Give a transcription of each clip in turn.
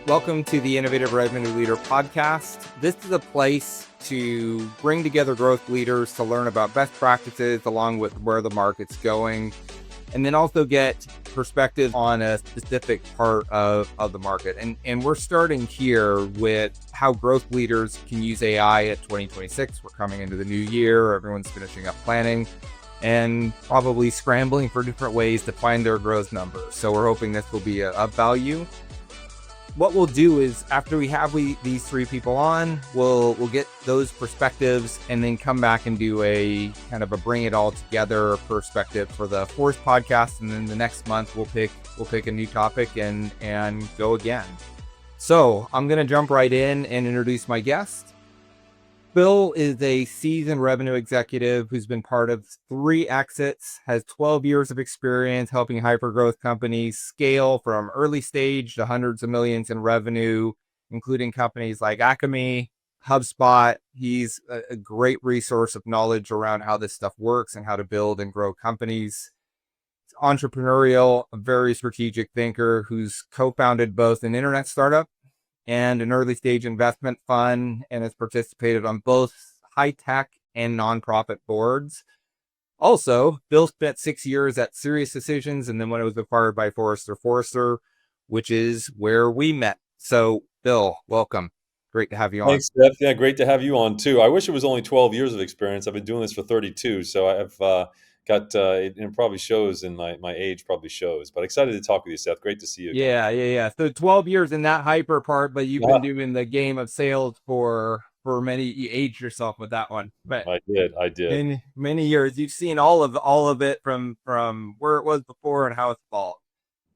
Welcome to the Innovative Revenue Leader podcast. This is a place to bring together growth leaders to learn about best practices along with where the market's going, and then also get perspective on a specific part of the market. And we're starting here with how growth leaders can use AI at 2026. We're coming into the new year. Everyone's finishing up planning and probably scrambling for different ways to find their growth numbers. So we're hoping this will be of value. What we'll do is after we have these three people on, we'll get those perspectives and then come back and do a kind of a bring it all together perspective for the fourth podcast. And then the next month we'll pick a new topic and go again. So I'm going to jump right in and introduce my guest. Phil is a seasoned revenue executive who's been part of 3 exits, has 12 years of experience helping hypergrowth companies scale from early stage to hundreds of millions in revenue, including companies like Acme, HubSpot. He's a great resource of knowledge around how this stuff works and how to build and grow companies. He's entrepreneurial, a very strategic thinker who's co-founded both an internet startup and an early stage investment fund, and has participated on both high tech and nonprofit boards. Also, Bill spent 6 years at Serious Decisions, and then when it was acquired by Forrester, which is where we met. So, Bill, welcome. Great to have you on. Thanks, Steph. Yeah, great to have you on too. I wish it was only 12 years of experience. I've been doing this for 32, so I've got it probably shows in my age probably shows. But excited to talk with you, Seth. Great to see you again. Yeah. So 12 years in that hyper part, but you've been doing the game of sales for many. You aged yourself with that one, but I did. In many years, you've seen all of it from where it was before and how it's evolved.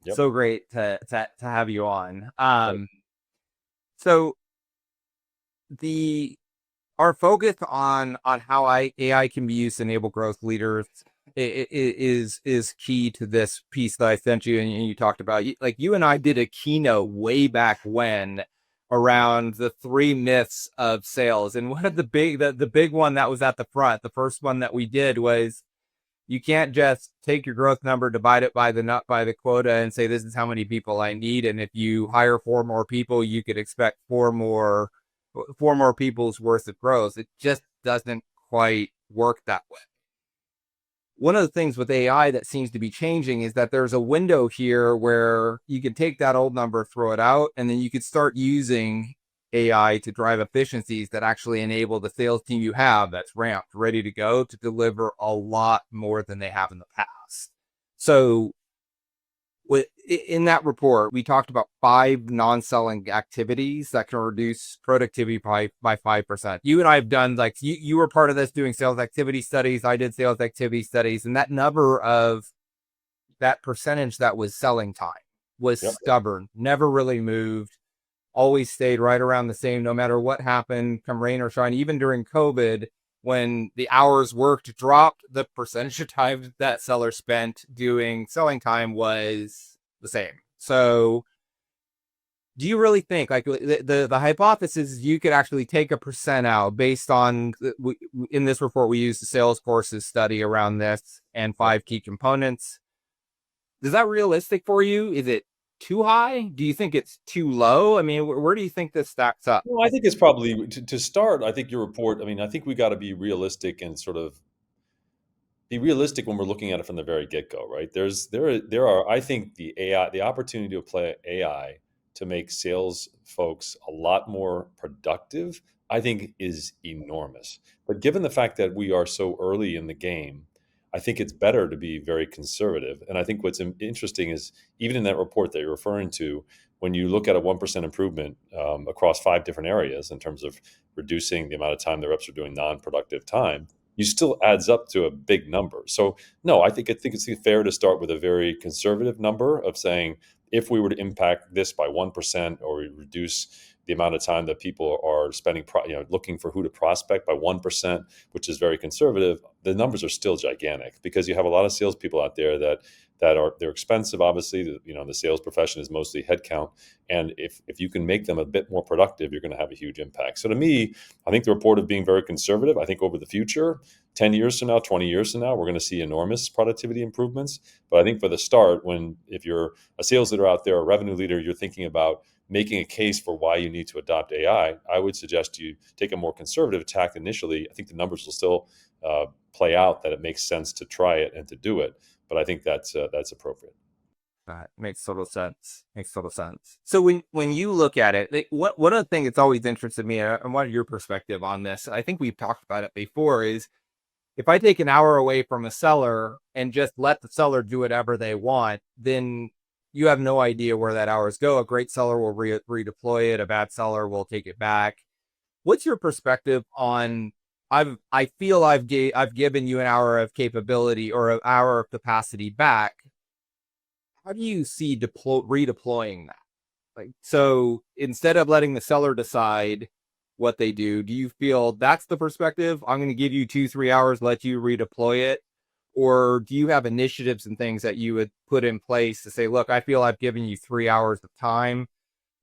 Yep. So great to have you on. So our focus on how AI can be used to enable growth leaders is key to this piece that I sent you, and you talked about. Like, you and I did a keynote way back when around the 3 myths of sales, and one of the big one that was at the front, the first one that we did was, you can't just take your growth number, divide it by the quota, and say this is how many people I need, and if you hire 4 more people, you could expect 4 more people's worth of growth. It just doesn't quite work that way. One of the things with AI that seems to be changing is that there's a window here where you can take that old number, throw it out, and then you could start using AI to drive efficiencies that actually enable the sales team you have that's ramped, ready to go, to deliver a lot more than they have in the past. So in that report, we talked about 5 non-selling activities that can reduce productivity by 5%. You and I have done, like, you were part of this doing sales activity studies. I did sales activity studies, and that number of that percentage that was selling time was stubborn, never really moved, always stayed right around the same, no matter what happened, come rain or shine. Even during COVID, when the hours worked dropped, the percentage of time that sellers spent doing selling time was the same. So do you really think, like, the hypothesis is you could actually take a percent out based on, in this report, we used the sales courses study around this and 5 key components. Is that realistic for you? Is it too high? Do you think it's too low? I mean, where do you think this stacks up? Well, I think it's probably to start. I think your report. I mean, I think we got to be realistic and sort of be realistic when we're looking at it from the very get-go, right? There are. I think the opportunity to apply AI to make sales folks a lot more productive, I think, is enormous. But given the fact that we are so early in the game, I think it's better to be very conservative. And I think what's interesting is, even in that report that you're referring to, when you look at a 1% improvement across 5 different areas in terms of reducing the amount of time the reps are doing non-productive time, you still adds up to a big number. So no, I think it's fair to start with a very conservative number of saying, if we were to impact this by 1%, or we reduce the amount of time that people are spending, looking for who to prospect by 1%, which is very conservative, the numbers are still gigantic, because you have a lot of salespeople out there that they're expensive. Obviously, the sales profession is mostly headcount, and if you can make them a bit more productive, you're going to have a huge impact. So to me, I think the report of being very conservative. I think over the future, 10 years from now, 20 years from now, we're going to see enormous productivity improvements. But I think for the start, if you're a sales leader out there, a revenue leader, you're thinking about making a case for why you need to adopt I would suggest you take a more conservative tack initially. I think the numbers will still play out that it makes sense to try it and to do it, but I think that's appropriate. That makes total sense. Makes total sense. So when you look at it, like, one of the things that's always interested me, and what your perspective on this, I think we've talked about it before, is if I take an hour away from a seller and just let the seller do whatever they want, then you have no idea where that hours go. A great seller will redeploy it. A bad seller will take it back. What's your perspective on? I feel I've given you an hour of capability or an hour of capacity back. How do you see redeploying that? Like, so instead of letting the seller decide what they do you feel that's the perspective? I'm going to give you 2-3 hours, let you redeploy it. Or do you have initiatives and things that you would put in place to say, look, I feel I've given you 3 hours of time.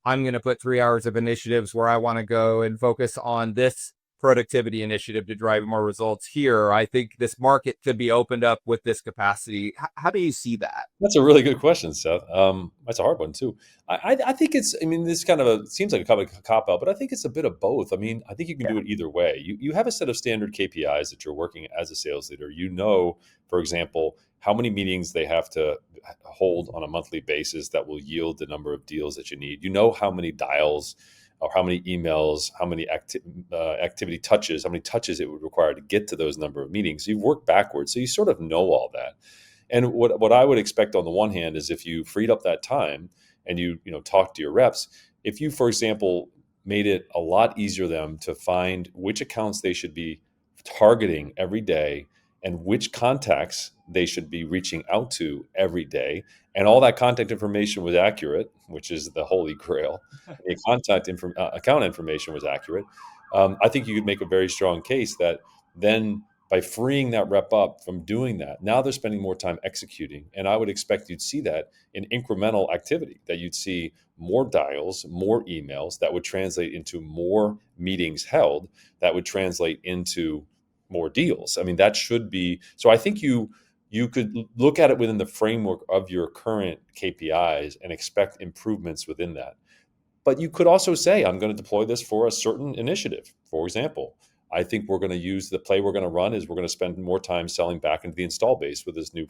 I'm going to put 3 hours of initiatives where I want to go and focus on this productivity initiative to drive more results here. I think this market could be opened up with this capacity. How do you see that? That's a really good question, Seth. That's a hard one too. I think it's. I mean, this kind of seems like a kind of a cop out, but I think it's a bit of both. I mean, I think you can Yeah. do it either way. You have a set of standard KPIs that you're working as a sales leader. You know, for example, how many meetings they have to hold on a monthly basis that will yield the number of deals that you need. You know how many dials or how many emails, how many activity touches, how many touches it would require to get to those number of meetings. You've worked backwards, so you sort of know all that. And what I would expect on the one hand is if you freed up that time and you talk to your reps, if you, for example, made it a lot easier them to find which accounts they should be targeting every day and which contacts they should be reaching out to every day, and all that contact information was accurate, which is the holy grail. The account information was accurate. I think you could make a very strong case that then by freeing that rep up from doing that, now they're spending more time executing. And I would expect you'd see that in incremental activity, that you'd see more dials, more emails that would translate into more meetings held, that would translate into more deals. I mean, that should be so. I think you could look at it within the framework of your current KPIs and expect improvements within that. But you could also say, I'm going to deploy this for a certain initiative. For example, I think we're going to use the play we're going to run is we're going to spend more time selling back into the install base with this new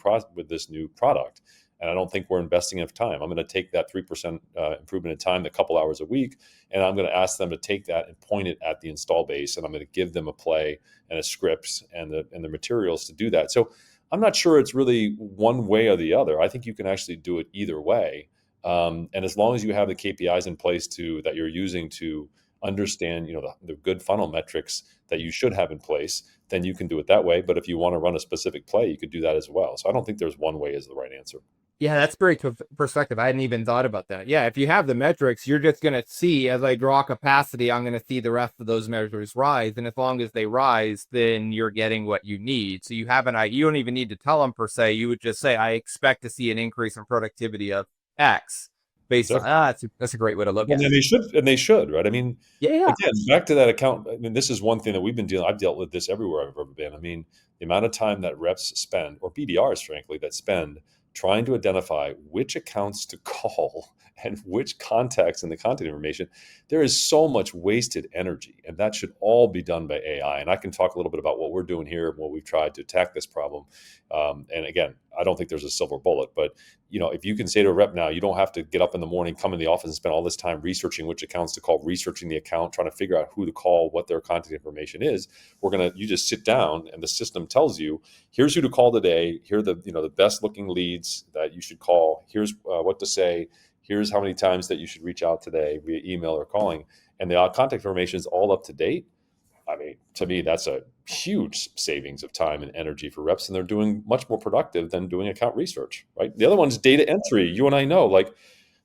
product. And I don't think we're investing enough time. I'm going to take that 3% improvement in time, a couple hours a week, and I'm going to ask them to take that and point it at the install base. And I'm going to give them a play and a script and the materials to do that. So I'm not sure it's really one way or the other. I think you can actually do it either way. And as long as you have the KPIs in place that you're using to understand, the good funnel metrics that you should have in place, then you can do it that way. But if you want to run a specific play, you could do that as well. So I don't think there's one way is the right answer. Yeah, that's great perspective. I hadn't even thought about that. Yeah, if you have the metrics, you're just going to see as I draw capacity, I'm going to see the rest of those measures rise. And as long as they rise, then you're getting what you need. So you don't even need to tell them per se. You would just say, I expect to see an increase in productivity of X based on, Exactly. that's a great way to look And at then it. they should, right? I mean, Yeah, yeah. again, back to that account. I mean, this is one thing that I've dealt with this everywhere I've ever been. I mean, the amount of time that reps spend, or BDRs, frankly, that spend trying to identify which accounts to call and which contacts in the contact information, there is so much wasted energy, and that should all be done by AI. And I can talk a little bit about what we're doing here and what we've tried to attack this problem. And again, I don't think there's a silver bullet, but if you can say to a rep now, you don't have to get up in the morning, come in the office and spend all this time researching which accounts to call, researching the account, trying to figure out who to call, what their contact information is. You just sit down and the system tells you, here's who to call today. Here are the best looking leads that you should call. Here's what to say. Here's how many times that you should reach out today via email or calling. And the contact information is all up to date. I mean, to me, that's a huge savings of time and energy for reps, and they're doing much more productive than doing account research, right? The other one is data entry. You and I know, like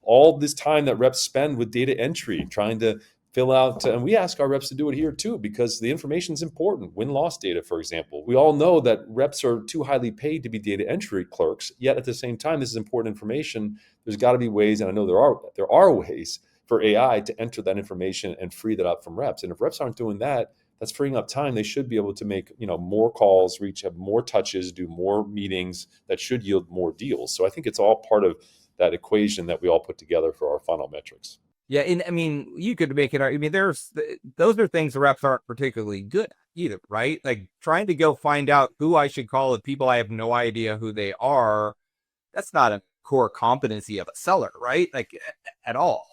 all this time that reps spend with data entry, trying to fill out, and we ask our reps to do it here too, because the information is important. Win-loss data, for example. We all know that reps are too highly paid to be data entry clerks, yet at the same time, this is important information. There's got to be ways, and I know there are ways for AI to enter that information and free that up from reps. And if reps aren't doing that, that's freeing up time. They should be able to make more calls, have more touches, do more meetings that should yield more deals. So I think it's all part of that equation that we all put together for our funnel metrics. Yeah, and I mean, you could make it. I mean, those are things the reps aren't particularly good at either, right? Like trying to go find out who I should call of people I have no idea who they are. That's not a core competency of a seller, right? Like at all.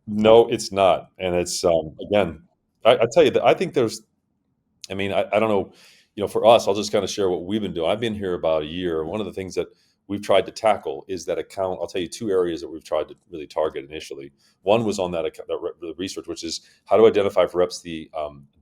No, it's not, and it's again, I tell you that I think there's. I mean, I don't know, for us, I'll just kind of share what we've been doing. I've been here about a year. One of the things that we've tried to tackle is that account. I'll tell you two areas that we've tried to really target initially. One was on that account, the research, which is how to identify for reps the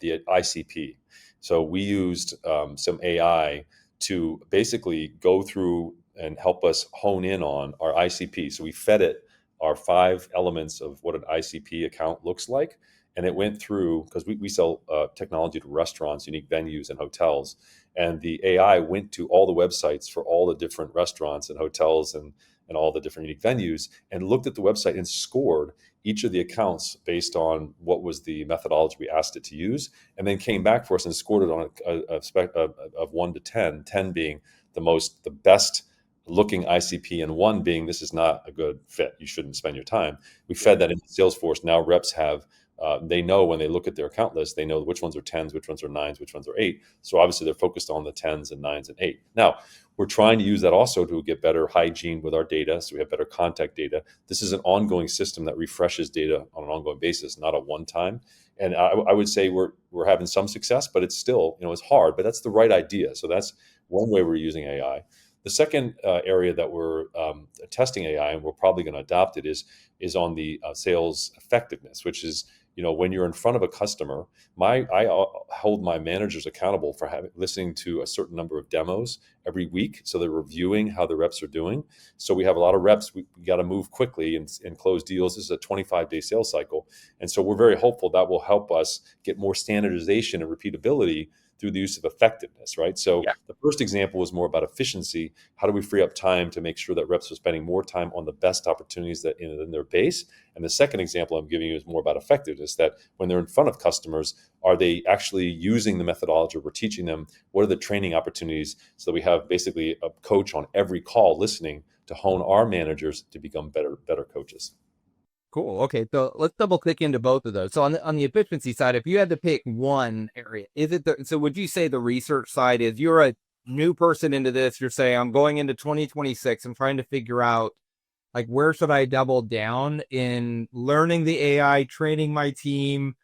ICP. So we used some AI to basically go through and help us hone in on our ICP. So we fed it our 5 elements of what an ICP account looks like, and it went through because we sell technology to restaurants, unique venues, and hotels. And the AI went to all the websites for all the different restaurants and hotels and all the different unique venues and looked at the website and scored each of the accounts based on what was the methodology we asked it to use, and then came back for us and scored it on a spec of 1 to 10, 10 being the best looking ICP, and 1 being this is not a good fit. You shouldn't spend your time. We fed that into Salesforce. Now reps have they know when they look at their account list, they know which ones are 10s, which ones are 9s, which ones are 8. So obviously they're focused on the 10s and 9s and 8. Now, we're trying to use that also to get better hygiene with our data. So we have better contact data. This is an ongoing system that refreshes data on an ongoing basis, not a one time. And I would say we're having some success, but it's still, it's hard, but that's the right idea. So that's one way we're using AI. The second area that we're testing AI, and we're probably going to adopt it, is on the sales effectiveness, which is when you're in front of a customer. I hold my managers accountable for listening to a certain number of demos every week, so they're reviewing how the reps are doing. So we have a lot of reps. We got to move quickly and close deals. This is a 25-day sales cycle, and so we're very hopeful that will help us get more standardization and repeatability through the use of effectiveness, right? So Yeah. the first example was more about efficiency. How do we free up time to make sure that reps are spending more time on the best opportunities that in their base? And the second example I'm giving you is more about effectiveness, that when they're in front of customers, are they actually using the methodology we're teaching them? What are the training opportunities? So that we have basically a coach on every call listening to hone our managers to become better coaches. Cool. Okay, so let's double click into both of those. So on the efficiency side, if you had to pick one area, is it so would you say the research side is you're a new person into this, you're saying I'm going into 2026, I'm trying to figure out like where should I double down in learning the AI, training my team,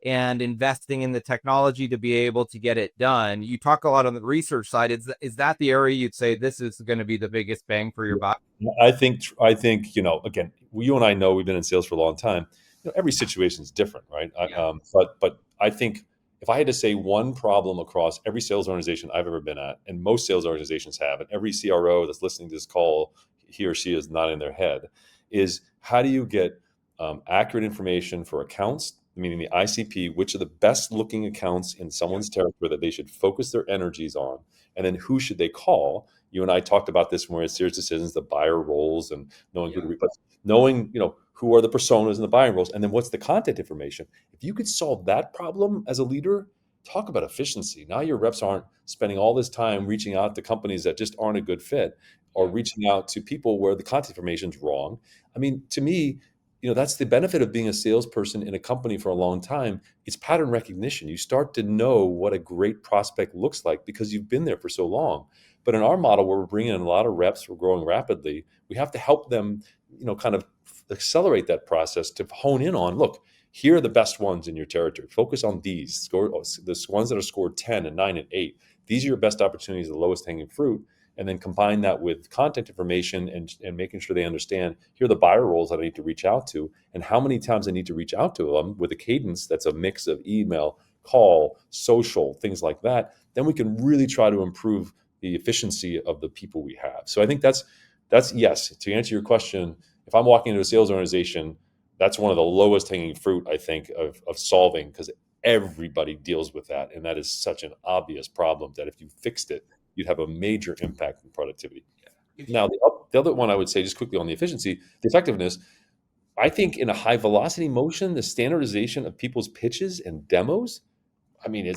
and investing in the technology to be able to get it done. You talk a lot on the research side. Is that the area you'd say this is going to be the biggest bang for your buck? I think again, you and I know we've been in sales for a long time. Every situation is different, right? Yeah. But I think if I had to say one problem across every sales organization I've ever been at, and most sales organizations have, and every CRO that's listening to this call, he or she is not in their head, is how do you get accurate information for accounts, meaning the ICP, which are the best looking accounts in someone's territory that they should focus their energies on, and then who should they call? You and I talked about this when we had serious decisions, the buyer roles, and knowing who Yeah. to replace, knowing who are the personas and the buying roles, and then what's the content information. If you could solve that problem as a leader, talk about efficiency. Now your reps aren't spending all this time reaching out to companies that just aren't a good fit, or Yeah. reaching out to people where the content information is wrong. I mean, to me, that's the benefit of being a salesperson in a company for a long time. It's pattern recognition. You start to know what a great prospect looks like because you've been there for so long. But in our model, where we're bringing in a lot of reps, we're growing rapidly, we have to help them, kind of accelerate that process to hone in on, look, here are the best ones in your territory. Focus on these. Score the ones that are scored 10 and 9 and 8. These are your best opportunities, the lowest hanging fruit. And then combine that with content information and making sure they understand, here are the buyer roles that I need to reach out to, and how many times I need to reach out to them with a cadence that's a mix of email, call, social, things like that. Then we can really try to improve the efficiency of the people we have. So I think that's yes. To answer your question, if I'm walking into a sales organization, that's one of the lowest hanging fruit, I think, of solving, because everybody deals with that. And that is such an obvious problem that if you fixed it, you'd have a major impact in productivity. Now, the other one I would say, just quickly on the efficiency, the effectiveness, I think in a high velocity motion, the standardization of people's pitches and demos, I mean,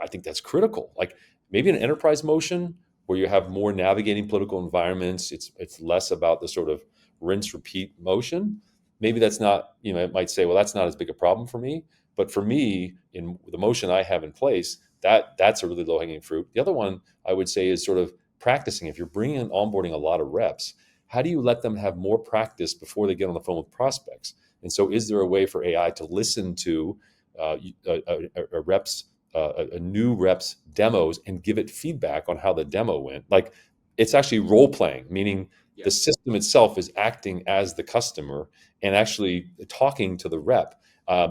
I think that's critical. Like maybe an enterprise motion where you have more navigating political environments, it's less about the sort of rinse repeat motion. maybe that's not, it might say, well, that's not as big a problem for me. But for me, in the motion I have in place, that's a really low hanging fruit. The other one I would say is sort of practicing. If you're bringing and onboarding a lot of reps, how do you let them have more practice before they get on the phone with prospects? And so, is there a way for AI to listen to a reps, a new reps demos and give it feedback on how the demo went? Like, it's actually role playing, meaning Yeah. the system itself is acting as the customer and actually talking to the rep.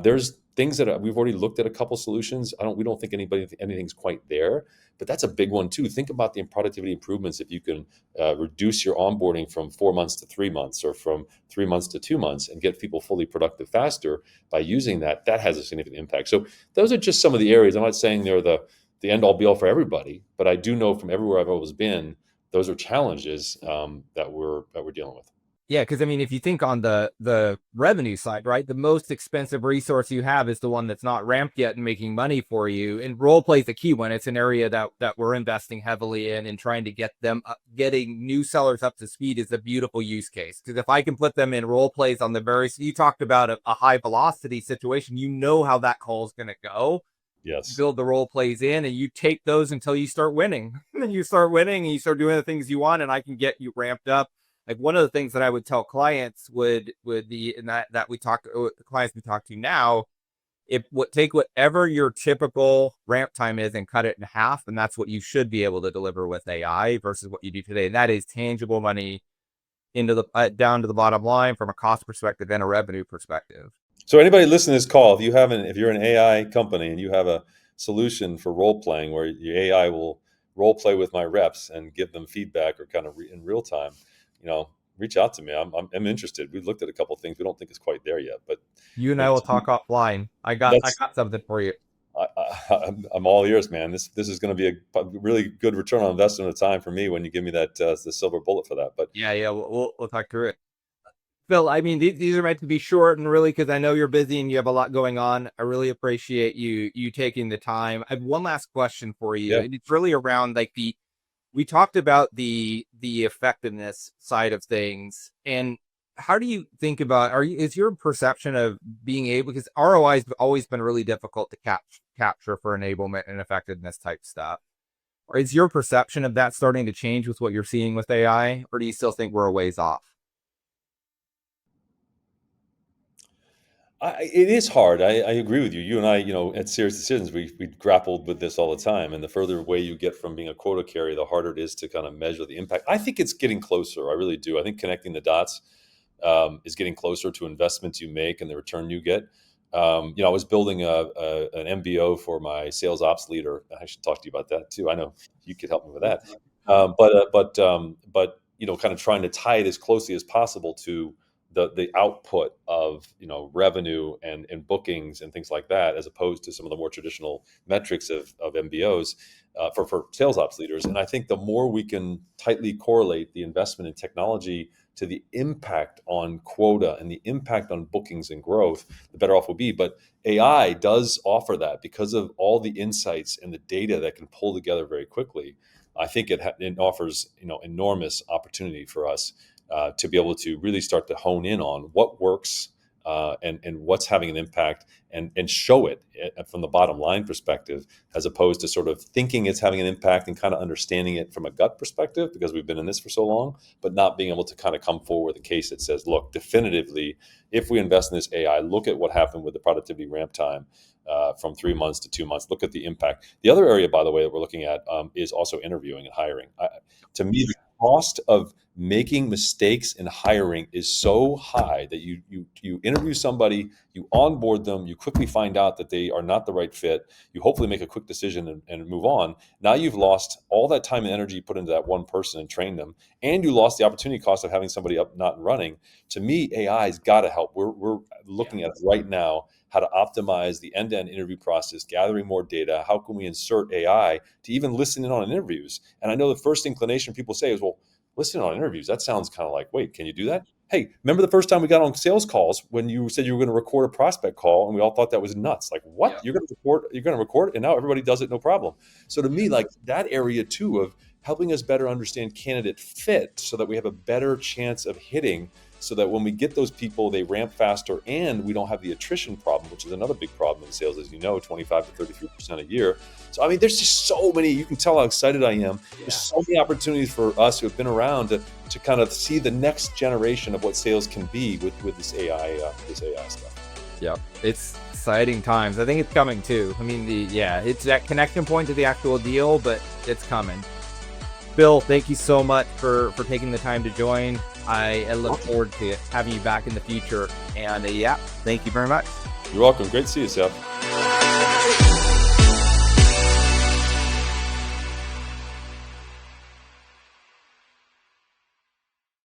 There's things that we've already looked at a couple solutions. We don't think anything's quite there, but that's a big one too. Think about the productivity improvements if you can reduce your onboarding from 4 months to 3 months, or from 3 months to 2 months, and get people fully productive faster by using that. That has a significant impact. So those are just some of the areas. I'm not saying they're the end all be all for everybody, but I do know from everywhere I've always been, those are challenges that we're dealing with. Yeah, because I mean, if you think on the revenue side, right, the most expensive resource you have is the one that's not ramped yet and making money for you. And role play is a key one. It's an area that we're investing heavily in, and trying to get them getting new sellers up to speed is a beautiful use case. Because if I can put them in role plays on the you talked about a high velocity situation, you know how that call is going to go. Yes. Build the role plays in, and you take those until you start winning. And then you start winning and you start doing the things you want, and I can get you ramped up. Like, one of the things that I would tell clients would be, and that we talk the clients we talk to now, if what take whatever your typical ramp time is and cut it in half, and that's what you should be able to deliver with AI versus what you do today. And that is tangible money into the down to the bottom line from a cost perspective and a revenue perspective. So anybody listening to this call, if you're an AI company and you have a solution for role playing where your AI will role play with my reps and give them feedback, or kind of in real time, reach out to me. I'm interested. We've looked at a couple of things. We don't think it's quite there yet, but You and I it, will talk offline. I that's got something for you. I'm all ears, man. This is going to be a really good return on investment of time for me when you give me that the silver bullet for that. But Yeah, we'll talk through it. Phil, I mean, these are meant to be short, and really, because I know you're busy and you have a lot going on, I really appreciate you taking the time. I have one last question for you, yeah, and it's really around like we talked about the effectiveness side of things, and how do you think about is your perception of being able, because ROI has always been really difficult to capture for enablement and effectiveness type stuff. Or is your perception of that starting to change with what you're seeing with AI, or do you still think we're a ways off? it is hard. I agree with you. You and I, at Serious Decisions, we grappled with this all the time. And the further away you get from being a quota carrier, the harder it is to kind of measure the impact. I think it's getting closer. I really do. I think connecting the dots is getting closer to investments you make and the return you get. I was building an MBO for my sales ops leader. I should talk to you about that too. I know you could help me with that. But kind of trying to tie it as closely as possible to the output of revenue and bookings and things like that, as opposed to some of the more traditional metrics of MBOs for sales ops leaders. And I think the more we can tightly correlate the investment in technology to the impact on quota and the impact on bookings and growth, the better off we'll be. But AI does offer that because of all the insights and the data that can pull together very quickly. I think it offers enormous opportunity for us to be able to really start to hone in on what works and what's having an impact, and show it from the bottom line perspective, as opposed to sort of thinking it's having an impact and kind of understanding it from a gut perspective because we've been in this for so long, but not being able to kind of come forward with a case that says, look, definitively, if we invest in this AI, look at what happened with the productivity ramp time from 3 months to 2 months. Look at the impact. The other area, by the way, that we're looking at is also interviewing and hiring. To me, the cost of making mistakes in hiring is so high that you interview somebody, you onboard them, you quickly find out that they are not the right fit, you hopefully make a quick decision and move on. Now you've lost all that time and energy you put into that one person and train them, and you lost the opportunity cost of having somebody up not running. To me, AI's got to help. We're looking at right now how to optimize the end-to-end interview process, gathering more data. How can we insert AI to even listen in on interviews? And I know the first inclination people say is, well, listening on interviews, that sounds kind of like, wait, can you do that? Hey, remember the first time we got on sales calls when you said you were going to record a prospect call, and we all thought that was nuts. Like, what? Yeah. You're going to record, and now everybody does it, no problem. So to me, like that area too of helping us better understand candidate fit so that we have a better chance of hitting, so that when we get those people, they ramp faster and we don't have the attrition problem, which is another big problem in sales, as you know, 25 to 33% a year. So, I mean, there's just so many, you can tell how excited I am. There's so many opportunities for us who have been around to kind of see the next generation of what sales can be with this AI stuff. Yeah, it's exciting times. I think it's coming too. I mean, it's that connection point to the actual deal, but it's coming. Phil, thank you so much for taking the time to join. I look forward to having you back in the future. And thank you very much. You're welcome. Great to see you, Seth.